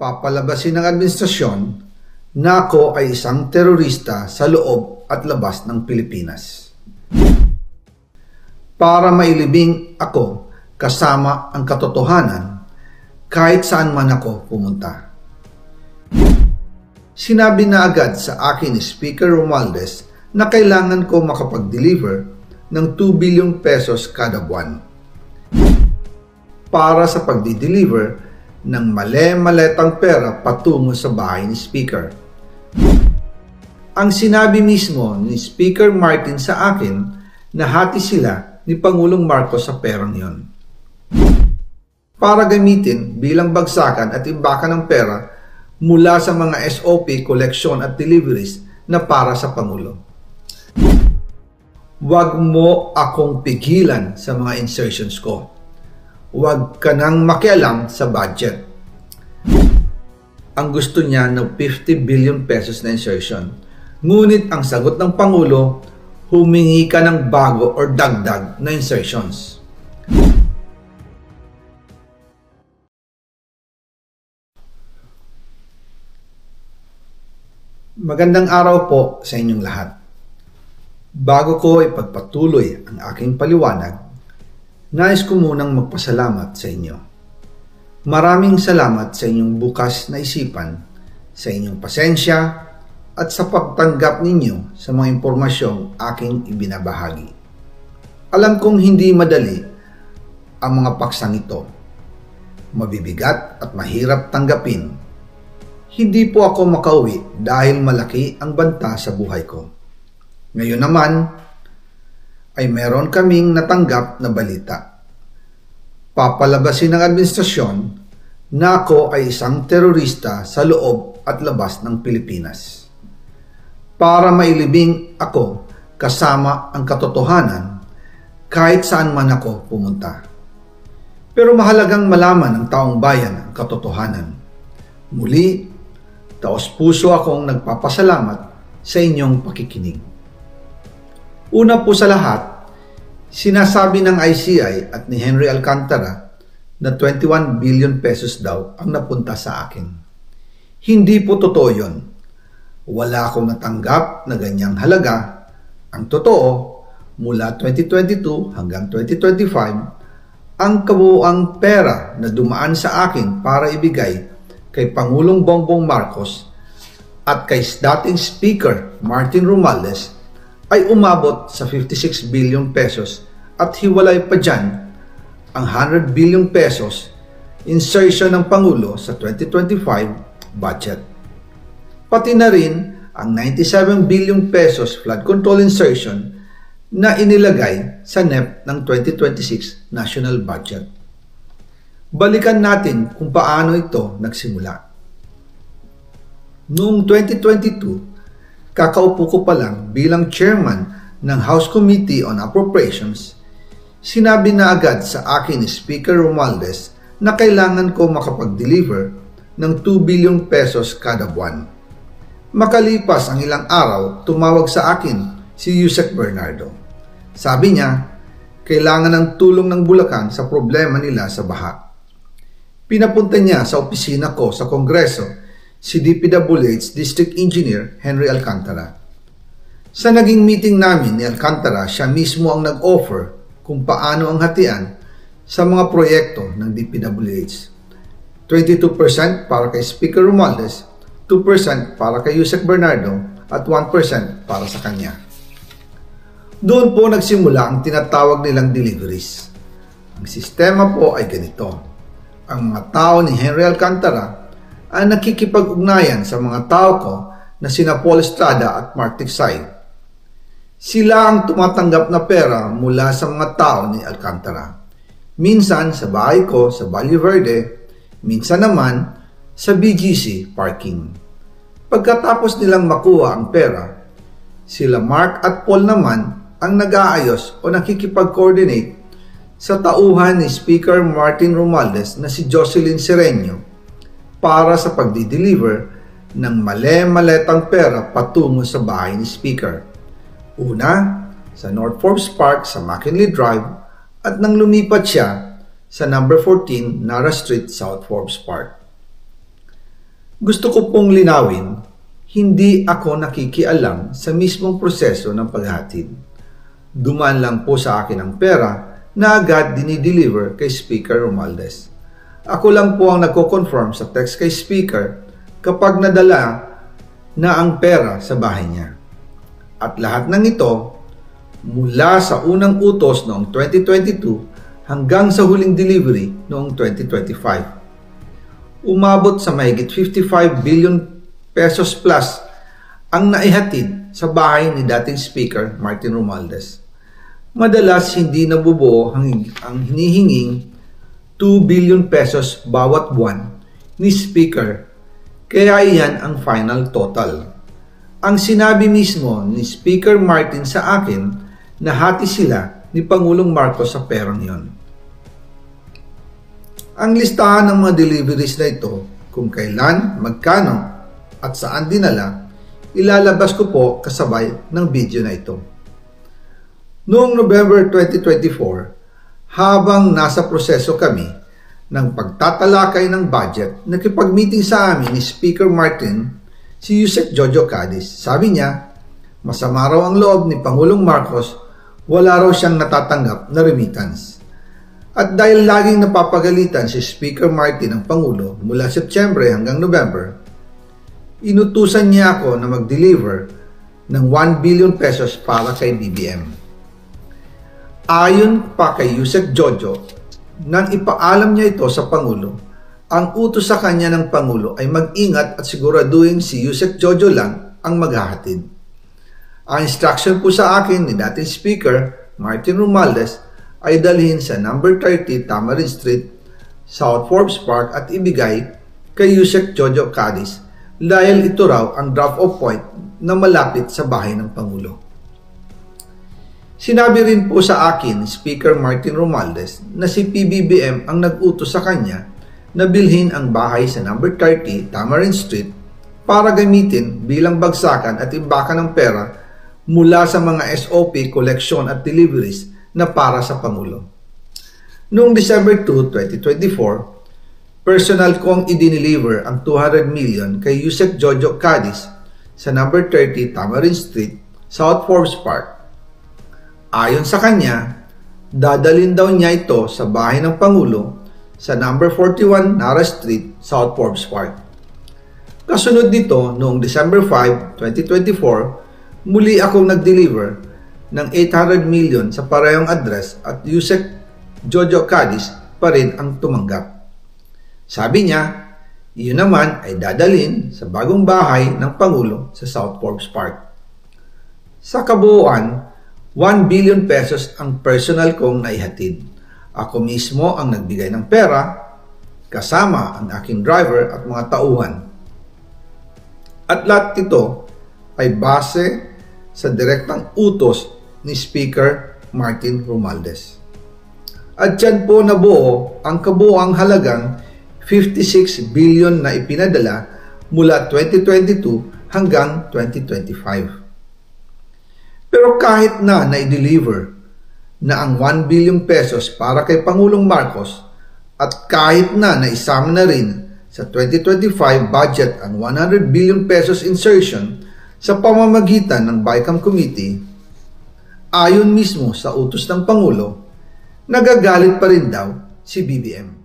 Papalabasin ng administrasyon na ako ay isang terorista sa loob at labas ng Pilipinas. Para mailibing ako kasama ang katotohanan kahit saan man ako pumunta. Sinabi na agad sa akin ni Speaker Romualdez na kailangan ko makapag-deliver ng 2 billion pesos kada buwan para sa pagdi-deliver ng male-maletang pera patungo sa bahay ni Speaker. Ang sinabi mismo ni Speaker Martin sa akin na hati sila ni Pangulong Marcos sa perang yon para gamitin bilang bagsakan at imbakan ng pera mula sa mga SOP, collection at deliveries na para sa Pangulo. Huwag mo akong pigilan sa mga insertions ko. Huwag ka nang makialam sa budget. Ang gusto niya ng 50 billion pesos na insertion. Ngunit ang sagot ng Pangulo, humingi ka ng bago or dagdag na insertions. Magandang araw po sa inyong lahat. Bago ko ipagpatuloy ang aking paliwanag, nais ko munang magpasalamat sa inyo. Maraming salamat sa inyong bukas na isipan, sa inyong pasensya, at sa pagtanggap ninyo sa mga impormasyong aking ibinabahagi. Alam kong hindi madali ang mga paksang ito. Mabibigat at mahirap tanggapin. Hindi po ako makauwi dahil malaki ang banta sa buhay ko. Ngayon naman ay meron kaming natanggap na balita. Papalabasin ng administrasyon na ako ay isang terorista sa loob at labas ng Pilipinas. Para mailibing ako kasama ang katotohanan kahit saan man ako pumunta. Pero mahalagang malaman ng taong bayan ang katotohanan. Muli, taos-puso akong nagpapasalamat sa inyong pakikinig. Una po sa lahat, sinasabi ng ICI at ni Henry Alcantara na 21 billion pesos daw ang napunta sa akin. Hindi po totoo yun. Wala akong natanggap na ganyang halaga. Ang totoo, mula 2022 hanggang 2025, ang kabuuang pera na dumaan sa akin para ibigay kay Pangulong Bongbong Marcos at kay dating Speaker Martin Romualdez ay umabot sa 56 billion pesos at hiwalay pa dyan ang 100 billion pesos insertion ng Pangulo sa 2025 budget. Pati na rin ang 97 billion pesos flood control insertion na inilagay sa NEP ng 2026 national budget. Balikan natin kung paano ito nagsimula. Noong 2022, kakaupo ko pa lang bilang chairman ng House Committee on Appropriations, sinabi na agad sa akin ni Speaker Romualdez na kailangan ko makapag-deliver ng 2 billion pesos kada buwan. Makalipas ang ilang araw, tumawag sa akin si Yusek Bernardo. Sabi niya, kailangan ng tulong ng Bulacan sa problema nila sa baha. Pinapunta niya sa opisina ko sa Kongreso si DPWH District Engineer Henry Alcantara. Sa naging meeting namin ni Alcantara, siya mismo ang nag-offer kung paano ang hatian sa mga proyekto ng DPWH. 22% para kay Speaker Romualdez, 2% para kay Yusek Bernardo at 1% para sa kanya. Doon po nagsimula ang tinatawag nilang deliveries. Ang sistema po ay ganito. Ang mga tao ni Henry Alcantara ay nakikipag-ugnayan sa mga tao ko na sina Paul Estrada at Mark Tiksay. Sila ang tumatanggap na pera mula sa mga tao ni Alcantara. Minsan sa bahay ko sa Valle Verde, minsan naman sa BGC parking. Pagkatapos nilang makuha ang pera, sila Mark at Paul naman ang nag-aayos o nakikipag-coordinate sa tauhan ni Speaker Martin Romualdez na si Jocelyn Sereño para sa pagdi-deliver ng male-maletang pera patungo sa bahay ni Speaker. Una, sa North Forbes Park sa McKinley Drive at nang lumipat siya sa number 14 Nara Street, South Forbes Park. Gusto ko pong linawin, hindi ako nakikialam sa mismong proseso ng paghatid. Dumaan lang po sa akin ang pera na agad dinideliver kay Speaker Romualdez. Ako lang po ang nagko-confirm sa text kay Speaker kapag nadala na ang pera sa bahay niya. At lahat ng ito, mula sa unang utos noong 2022 hanggang sa huling delivery noong 2025. Umabot sa mahigit 55 billion pesos plus ang naihatid sa bahay ni dating Speaker Martin Romualdez. Madalas hindi nabubuo ang hinihinging 2 billion pesos bawat buwan ni Speaker, kaya iyan ang final total. Ang sinabi mismo ni Speaker Martin sa akin na hati sila ni Pangulong Marcos sa perang yon. Ang listahan ng mga deliveries na ito, kung kailan, magkano, at saan dinala, ilalabas ko po kasabay ng video na ito. Noong November 2024, habang nasa proseso kami ng pagtatalakay ng budget, nakipag-meeting sa amin ni Speaker Martin si Yusek Jojo Cadiz. Sabi niya, masama raw ang loob ni Pangulong Marcos, wala raw siyang natatanggap na remittance. At dahil laging napapagalitan si Speaker Martin ng Pangulo mula Setyembre hanggang November, inutusan niya ako na mag-deliver ng 1 billion pesos para kay BBM. Ayon pa kay Yusek Jojo, nang ipaalam niya ito sa Pangulo, ang utos sa kanya ng Pangulo ay mag-ingat at siguraduhin si Yusek Jojo lang ang maghahatid. Ang instruction po sa akin ni dating Speaker Martin Romualdez ay dalhin sa number 30 Tamarin Street, South Forbes Park at ibigay kay Yusek Jojo Cadiz dahil ito raw ang drop-off point na malapit sa bahay ng Pangulo. Sinabi rin po sa akin ni Speaker Martin Romualdez na si PBBM ang nag-utos sa kanya na bilhin ang bahay sa number 30 Tamarin Street para gamitin bilang bagsakan at imbakan ng pera mula sa mga SOP, collection at deliveries na para sa Pangulo. Noong December 2, 2024, personal kong i-deliver ang 200 million kay Yusek Jojo Cadiz sa number 30 Tamarin Street, South Forbes Park. Ayon sa kanya, dadalhin daw niya ito sa bahay ng Pangulo sa number 41 Nara Street, South Forbes Park. Kasunod nito, noong December 5, 2024, muli akong nag-deliver ng 800 million sa parehong address at Yusek Jojo Cadiz pa rin ang tumanggap. Sabi niya, iyon naman ay dadalhin sa bagong bahay ng Pangulo sa South Forbes Park. Sa kabuuan, 1 billion pesos ang personal kong naihatid. Ako mismo ang nagbigay ng pera, kasama ang aking driver at mga tauhan. At lahat ito ay base sa direktang utos ni Speaker Martin Romualdez. At dyan po nabuo ang kabuuang halagang 56 billion na ipinadala mula 2022 hanggang 2025. Pero kahit na na-deliver na ang 1 billion pesos para kay Pangulong Marcos at kahit na naisama na rin sa 2025 budget ang 100 billion pesos insertion sa pamamagitan ng BICAM Committee, ayon mismo sa utos ng Pangulo, nagagalit pa rin daw si BBM.